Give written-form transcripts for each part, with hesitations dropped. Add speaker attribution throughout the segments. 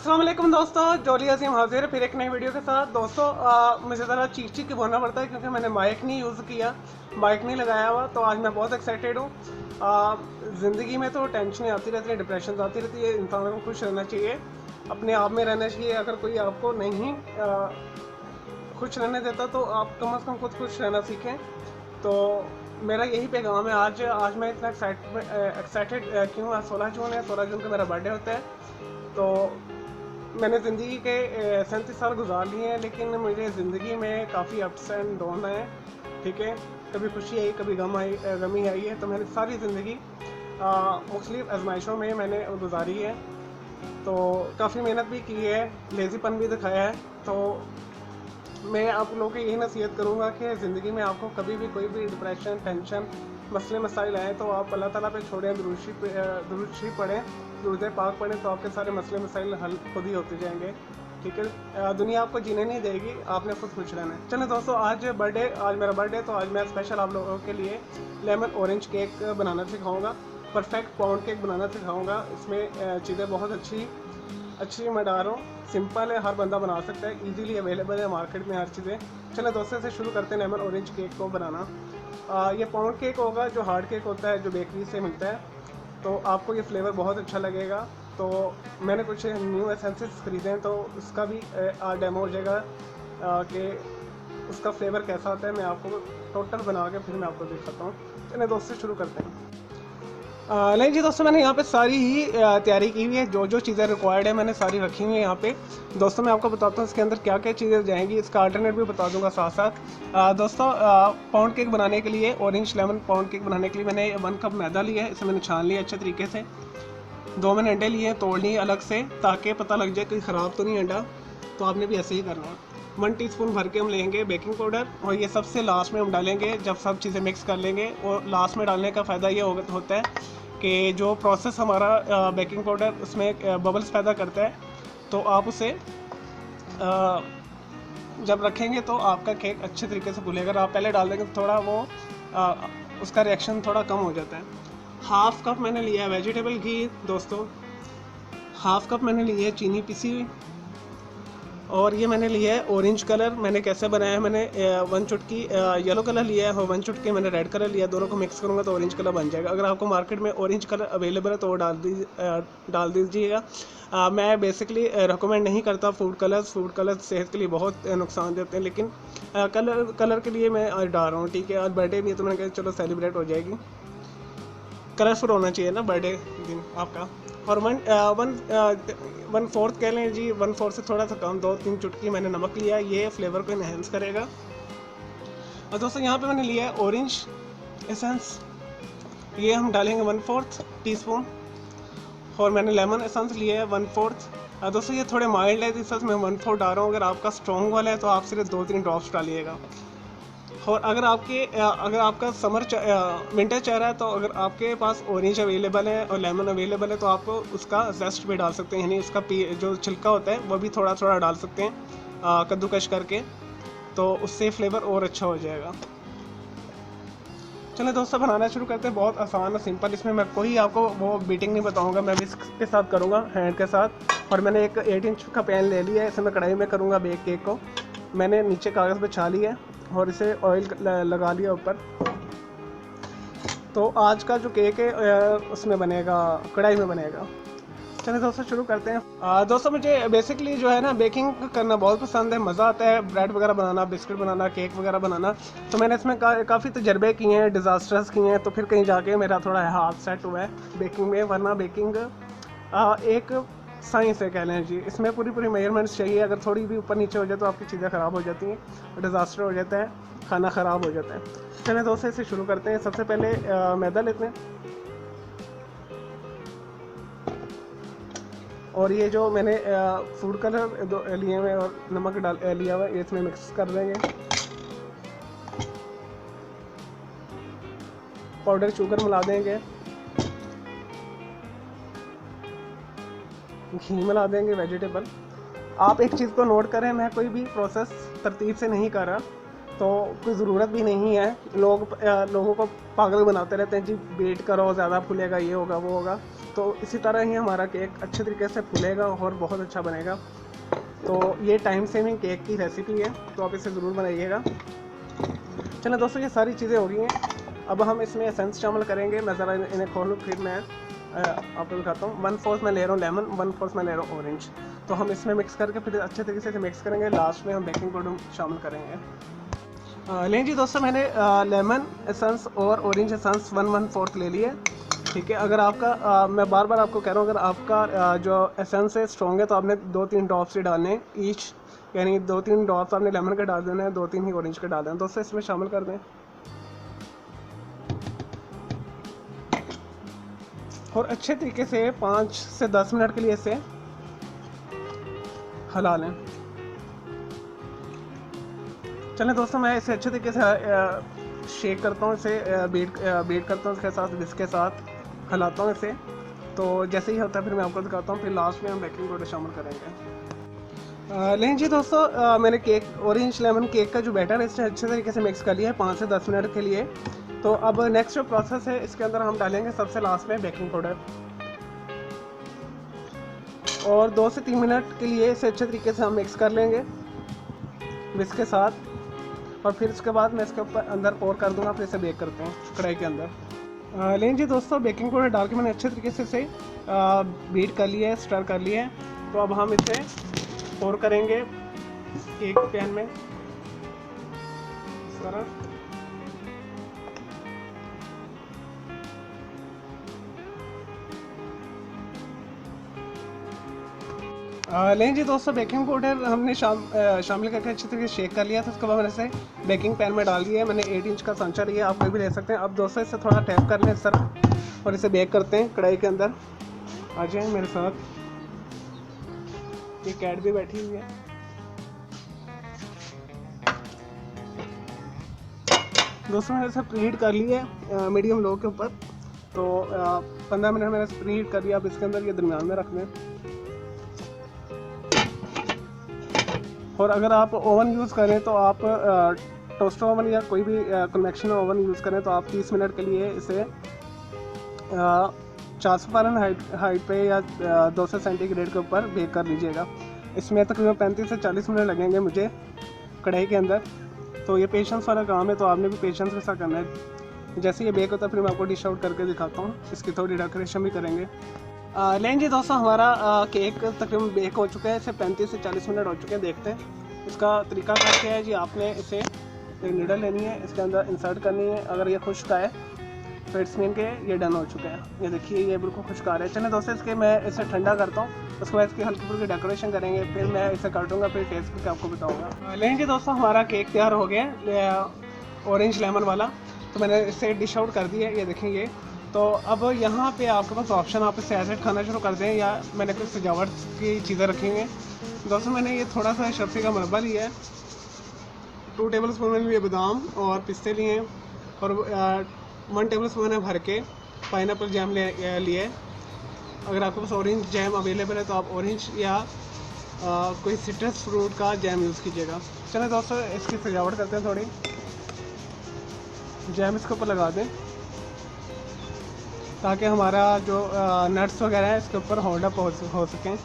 Speaker 1: अस्सलाम वालेकुम दोस्तों, जोली अजीम हाजिर फिर एक नई वीडियो के साथ। दोस्तों मुझे ज़रा चीख चीख के बोलना पड़ता है क्योंकि मैंने माइक नहीं यूज़ किया, माइक नहीं लगाया हुआ। तो आज मैं बहुत एक्साइटेड हूँ। ज़िंदगी में तो टेंशनें आती रहती हैं, डिप्रेशन आती रहती है। इंसान को खुश रहना चाहिए, अपने आप में रहना चाहिए। अगर कोई आपको नहीं खुश रहने देता तो आप कम से कम खुद खुश रहना सीखें। तो मेरा यही पैगाम है। आज मैं इतना एक्साइटेड क्यों? आज 16 जून है, 16 जून को मेरा बर्थडे होता है। तो मैंने ज़िंदगी के 37 साल गुजार लिए हैं, लेकिन मुझे ज़िंदगी में काफ़ी अप्स एंड डाउन है। ठीक है, कभी खुशी आई, कभी गमी आई है। तो मैंने सारी ज़िंदगी मुख्तलिफ आजमाइशों में मैंने गुजारी है। तो काफ़ी मेहनत भी की है, लेज़ीपन भी दिखाया है। तो मैं आप लोगों को यही नसीहत करूँगा कि ज़िंदगी में आपको कभी भी कोई भी डिप्रेशन, टेंशन, मसले मसाइल आए तो आप अल्लाह ताला पे छोड़ें, दुरूद शरीफ पढ़ें, दुरूद पाक पढ़ें, तो आपके सारे मसले मसाइल हल खुद ही होते जाएंगे। ठीक है, दुनिया आपको जीने नहीं देगी, आपने खुद खुश रहना है। चलें दोस्तों, आज मेरा बर्थडे, तो आज मैं स्पेशल आप लोगों के लिए लेमन ऑरेंज केक बनाना सिखाऊँगा। परफेक्ट पाउंड केक बनाना सिखाऊँगा। इसमें चीज़ें बहुत अच्छी मैं डाल रहा हूँ। सिंपल है, हर बंदा बना सकता है, इजीली अवेलेबल है मार्केट में हर चीज़ें। चलें दोस्तों, से शुरू करते हैं लेमन ऑरेंज केक को बनाना। ये पाउंड केक होगा, जो हार्ड केक होता है, जो बेकरी से मिलता है। तो आपको ये फ्लेवर बहुत अच्छा लगेगा। तो मैंने कुछ न्यू एसेंसेस ख़रीदे हैं, तो उसका भी डेमो हो जाएगा कि उसका फ्लेवर कैसा आता है। मैं आपको टोटल बना के फिर मैं आपको दिखाता हूँ। चलिए दोस्तों, शुरू करते हैं। नहीं जी दोस्तों, मैंने यहाँ पे सारी ही तैयारी की हुई है। जो जो चीज़ें रिक्वायर्ड है मैंने सारी रखी हुई है यहाँ पे। दोस्तों मैं आपको बताता हूँ इसके अंदर क्या क्या चीज़ें जाएंगी, इसका अल्टरनेट भी बता दूंगा साथ साथ। दोस्तों पाउंड केक बनाने के लिए, ऑरेंज लेमन पाउंड केक बनाने के लिए मैंने 1 कप मैदा लिया है। इसे मैंने छान लिया अच्छे तरीके से। 2 मैंने अंडे लिए, तोड़ लिए अलग से, ताकि पता लग जाए कि ख़राब तो नहीं अंडा। तो आपने भी ऐसे ही करना है। 1 टीस्पून भर के हम लेंगे बेकिंग पाउडर, और ये सबसे लास्ट में हम डालेंगे जब सब चीज़ें मिक्स कर लेंगे। और लास्ट में डालने का फ़ायदा ये होता है कि जो प्रोसेस हमारा बेकिंग पाउडर उसमें बबल्स पैदा करता है, तो आप उसे जब रखेंगे तो आपका केक अच्छे तरीके से फूलेगा। अगर आप पहले डाल देंगे तो थोड़ा वो उसका रिएक्शन थोड़ा कम हो जाता है। 1/2 कप मैंने लिया है वेजिटेबल घी दोस्तों। 1/2 कप मैंने लिया है चीनी पिसी हुई। और ये मैंने लिया है ऑरेंज कलर। मैंने कैसे बनाया है, मैंने 1 चुटकी येलो कलर लिया है और 1 चुटकी मैंने रेड कलर लिया है। दोनों को मिक्स करूँगा तो ऑरेंज कलर बन जाएगा। अगर आपको मार्केट में ऑरेंज कलर अवेलेबल है तो वो डाल दीजिएगा। मैं बेसिकली रिकमेंड नहीं करता फूड कलर्स सेहत के लिए बहुत नुकसान देते हैं, लेकिन कलर के लिए मैं आज डाल रहा हूँ। ठीक है, आज बर्थडे भी है तो मैंने कहा चलो सेलिब्रेट हो जाएगी। कलरफुल होना चाहिए ना बर्थडे दिन आपका। और 1/4 कह लें जी, 1/4 से थोड़ा सा कम, 2-3 चुटकी मैंने नमक लिया। ये फ्लेवर को इन्हेंस करेगा। और दोस्तों यहाँ पे मैंने लिया है ऑरेंज एसेंस, ये हम डालेंगे 1/4 टीस्पून। और मैंने लेमन एसेंस लिया है 1/4। दोस्तों ये थोड़े माइल्ड है, इस वजह से मैं 1/4 डाल रहा हूँ। अगर आपका स्ट्रॉन्ग वाला है तो आप सिर्फ 2-3 ड्रॉप्स डालिएगा। और अगर आपका विंटर चाह रहा है तो अगर आपके पास ऑरेंज अवेलेबल है और लेमन अवेलेबल है तो आप उसका जेस्ट भी डाल सकते हैं, यानी उसका जो छिलका होता है वो भी थोड़ा थोड़ा डाल सकते हैं कद्दूकश करके, तो उससे फ्लेवर और अच्छा हो जाएगा। चलिए दोस्तों, बनाना शुरू करते हैं। बहुत आसान और सिंपल। इसमें मैं कोई आपको वो बीटिंग नहीं बताऊंगा, मैं भी इसके साथ करूँगा, हैंड के साथ। और मैंने एक 8 इंच का पैन ले लिया है, इसे मैं कढ़ाई में करूँगा बेक केक को। मैंने नीचे कागज़ पे छा लिया है और इसे ऑयल लगा लिया ऊपर। तो आज का जो केक है उसमें बनेगा, कढ़ाई में बनेगा। चलिए दोस्तों शुरू करते हैं। दोस्तों मुझे बेसिकली जो है ना बेकिंग करना बहुत पसंद है, मज़ा आता है ब्रेड वगैरह बनाना, बिस्किट बनाना, केक वगैरह बनाना। तो मैंने इसमें काफ़ी तजर्बे किए हैं, डिज़ास्टर्स किए हैं, तो फिर कहीं जाके मेरा थोड़ा हाथ सेट हुआ है बेकिंग में। वरना बेकिंग एक साइंस है कह लें जी। इसमें पूरी मेजरमेंट्स चाहिए। अगर थोड़ी भी ऊपर नीचे हो जाए तो आपकी चीज़ें ख़राब हो जाती हैं, डिज़ास्टर हो जाता है, खाना ख़राब हो जाता है। चलिए दोस्तों इसे शुरू करते हैं। सबसे पहले मैदा लेते हैं, और ये जो मैंने फूड कलर लिए हुए और नमक लिया हुआ है, इसमें मिक्स कर देंगे। पाउडर शुगर मिला देंगे, घी मिला देंगे, वेजिटेबल। आप एक चीज़ को नोट करें, मैं कोई भी प्रोसेस तरतीब से नहीं कर रहा, तो कोई ज़रूरत भी नहीं है। लोगों को पागल बनाते रहते हैं जी, वेट करो ज़्यादा फूलेगा, ये होगा वो होगा। तो इसी तरह ही हमारा केक अच्छे तरीके से फूलेगा और बहुत अच्छा बनेगा। तो ये टाइम सेविंग केक की रेसिपी है, तो आप इसे ज़रूर बनाइएगा। चलो दोस्तों, ये सारी चीज़ें हो गई हैं। अब हम इसमें एसेंस शामिल करेंगे। मैं ज़रा इन्हें खोलूँ फिर मैं आपको दिखाता हूँ। 1/4 मैं ले रहा हूँ लेमन, 1/4 मैं ले रहा हूँ ऑरेंज। तो हम इसमें मिक्स करके फिर अच्छे तरीके से मिक्स करेंगे। लास्ट में हम बेकिंग पाउडर शामिल करेंगे। लें जी दोस्तों, मैंने लेमन एसेंस और ऑरेंज एसेंस 1/4 ले लिए। ठीक है, अगर आपका मैं बार बार आपको कह रहा हूँ, अगर आपका जो एसेंस है स्ट्रॉन्ग है तो आपने 2-3 ड्रॉप्स ही डालने हैं ईच, यानी 2-3 ड्रॉप्स आपने लेमन के डाल देने हैं, 2-3 ही ऑरेंज के डाल दें। दोस्तों इसमें शामिल कर दें और अच्छे तरीके से 5 से 10 मिनट के लिए इसे हिला लें। चलें दोस्तों, मैं इसे अच्छे तरीके से शेक करता हूँ, इसे बीट करता हूँ, इसके साथ विस्क के साथ हिलाता हूँ इसे। तो जैसे ही होता है फिर मैं आपको दिखाता हूँ, फिर लास्ट में हम बेकिंग पाउडर शामिल करेंगे। लेकिन जी दोस्तों, मैंने केक ऑरेंज लेमन केक का जो बैटर है इसे अच्छे तरीके से मिक्स कर लिया है 5 से 10 मिनट के लिए। तो अब नेक्स्ट जो प्रोसेस है, इसके अंदर हम डालेंगे सबसे लास्ट में बेकिंग पाउडर और 2 से 3 मिनट के लिए इसे अच्छे तरीके से हम मिक्स कर लेंगे विस्क के साथ। और फिर उसके बाद मैं इसके ऊपर अंदर पोर कर दूंगा, फिर इसे बेक करते हैं कढ़ाई के अंदर। लेकिन जी दोस्तों, बेकिंग पाउडर डाल के मैंने अच्छे तरीके से इसे बीट कर लिया है, स्टर कर लिया है। तो अब हम इसे पोर करेंगे एक पैन में इस तरह। लेकिन जी दोस्तों, बेकिंग पाउडर हमने शामिल करके अच्छी तरीके से शेक कर लिया था। उसके बाद मैंने इसे बेकिंग पैन में डाल दिया है। मैंने 8 इंच का सांचा लिया, आप कोई भी ले सकते हैं। अब दोस्तों इसे थोड़ा टैप कर लें इस तरह और इसे बेक करते हैं कढ़ाई के अंदर। आ जाए मेरे साथ, ये कैट भी बैठी हुई है। दोस्तों मैंने इसे प्रीहीट कर लिया है मीडियम लो के ऊपर। तो 15 मिनट मैंने इसे प्रीहीट कर लिया। अब इसके अंदर ये दरमियान में रख दें। और अगर आप ओवन यूज़ करें तो आप टोस्टर ओवन या कोई भी कन्वेक्शन ओवन यूज़ करें तो आप 30 मिनट के लिए इसे 400 फ़ारेनहाइट पे या 200 सेंटीग्रेड के ऊपर बेक कर लीजिएगा। इसमें तकरीबन 35 से 40 मिनट लगेंगे मुझे कढ़ाई के अंदर। तो ये पेशेंस वाला काम है, तो आपने भी पेशेंस के साथ करना है। जैसे ये बेक होता है फिर मैं आपको डिश आउट करके दिखाता हूँ, इसकी थोड़ी डेकोरेशन भी करेंगे। लेकिन जी दोस्तों, हमारा केक तकरीबन बेक हो चुका है। इसे 35 से 40 मिनट हो चुके हैं। देखते हैं इसका तरीका क्या है जी। आपने इसे एक नीडल लेनी है, इसके अंदर इंसर्ट करनी है। अगर ये खुश्क आए तो इट्स मीन के ये डन हो चुका है। ये देखिए, ये बिल्कुल खुश्क आ रहा है। चलिए दोस्तों, इसके मैं इसे ठंडा करता हूँ, उसके बाद इसकी हल्की फुल्की डेकोरेशन करेंगे, फिर मैं इसे काटूंगा, फिर टेस्ट करके आपको बताऊँगा। लेकिन जी दोस्तों, हमारा केक तैयार हो गया ऑरेंज लेमन वाला। तो मैंने इसे डिश आउट कर दिया है, ये देखें ये। तो अब यहाँ पे आपके पास ऑप्शन, आप इसे ऐसे खाना शुरू कर दें या मैंने कुछ सजावट की चीज़ें रखी हैं। दोस्तों मैंने ये थोड़ा सा शफ़ी का मुरब्बा लिया है, 2 टेबल स्पून मैंने लिए बादाम और पिस्ते लिए हैं, और 1 टेबल स्पून है भर के पाइनएप्पल जैम लिए। अगर आपके पास ऑरेंज जैम अवेलेबल है तो आप ऑरेंज या कोई सिट्रस फ्रूट का जैम यूज़ कीजिएगा। चलें दोस्तों, इसकी सजावट करते हैं। थोड़ी जैम इसके ऊपर लगा दें ताकि हमारा जो नट्स वगैरह है इसके ऊपर होल्ड अप हो सकें।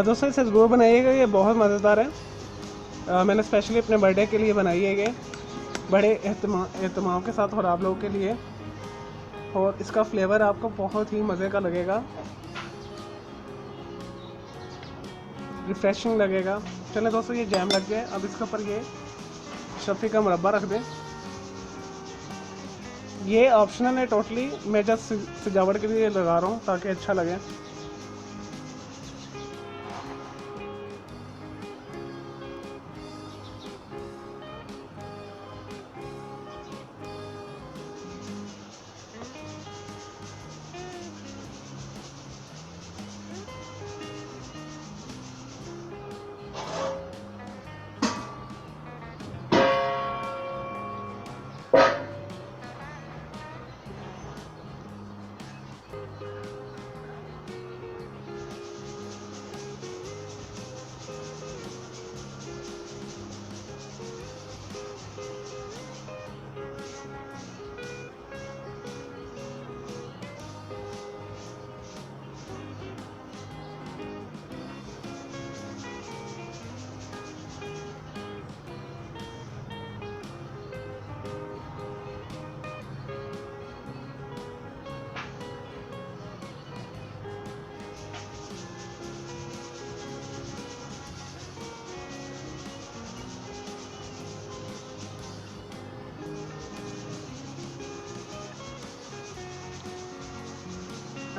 Speaker 1: दोस्तों इसे ज़रूर बनाइएगा, ये बहुत मज़ेदार है। मैंने स्पेशली अपने बर्थडे के लिए बनाई है ये, बड़े एहतमाम के साथ और आप लोगों के लिए। और इसका फ्लेवर आपको बहुत ही मज़े का लगेगा, रिफ़्रेशिंग लगेगा। चलें दोस्तों, ये जैम लग गया। अब इसके ऊपर ये शफ़ी का मुरब्बा रख दें। ये ऑप्शनल है टोटली, मैं जस्ट सजावट के लिए लगा रहा हूँ ताकि अच्छा लगे।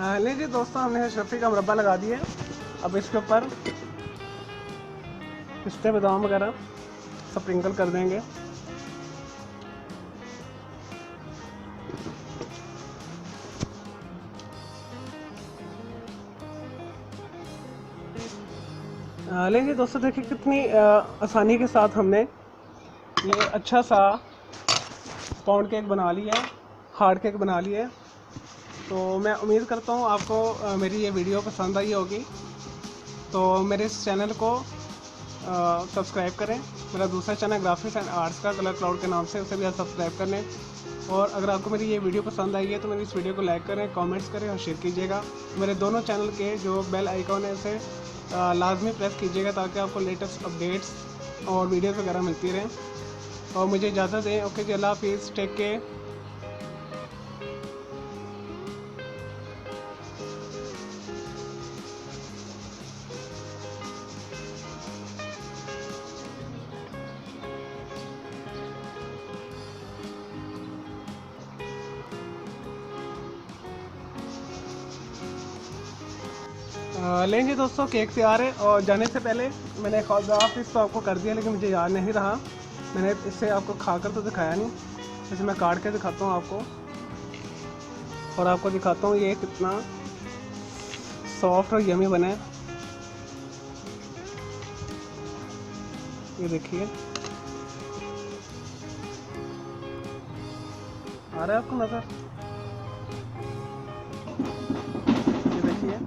Speaker 1: लीजिए दोस्तों, हमने शफी का मुरब्बा लगा दिया। अब इसके ऊपर पिस्ते बादाम वगैरह स्प्रिंकल कर देंगे। लीजिए दोस्तों, देखिए कितनी आसानी के साथ हमने ये अच्छा सा पाउंड केक बना लिया है, हार्ड केक बना लिया है। तो मैं उम्मीद करता हूँ आपको मेरी ये वीडियो पसंद आई होगी। तो मेरे इस चैनल को सब्सक्राइब करें। मेरा दूसरा चैनल ग्राफिक्स एंड आर्ट्स का कलर क्लाउड के नाम से, उसे भी आप सब्सक्राइब कर लें। और अगर आपको मेरी ये वीडियो पसंद आई है तो मेरी इस वीडियो को लाइक करें, कमेंट्स करें और शेयर कीजिएगा। मेरे दोनों चैनल के जो बेल आइकॉन है उसे लाजमी प्रेस कीजिएगा ताकि आपको लेटेस्ट अपडेट्स और वीडियोस वगैरह मिलती रहें। और मुझे इजाज़त दें। ओके जी, अल्लाह हाफिज़, टेक केयर। लेंगे दोस्तों, केक तैयार है। और जाने से पहले मैंने एक ऑफिस तो आपको कर दिया, लेकिन मुझे याद नहीं रहा। मैंने इससे आपको खाकर तो दिखाया नहीं, इसे मैं काट के दिखाता हूँ आपको। और आपको दिखाता हूँ ये कितना सॉफ्ट और यमी बना है। ये देखिए, आ रहा है आपको नज़र? ये देखिए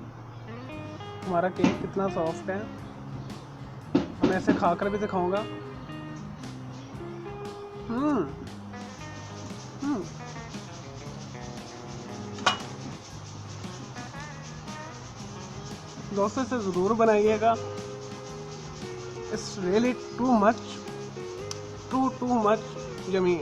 Speaker 1: हमारा केक कितना सॉफ्ट है। मैं ऐसे खाकर भी दिखाऊंगा। दोस्तों, इसे ज़रूर बनाइएगा। It's really too much yummy.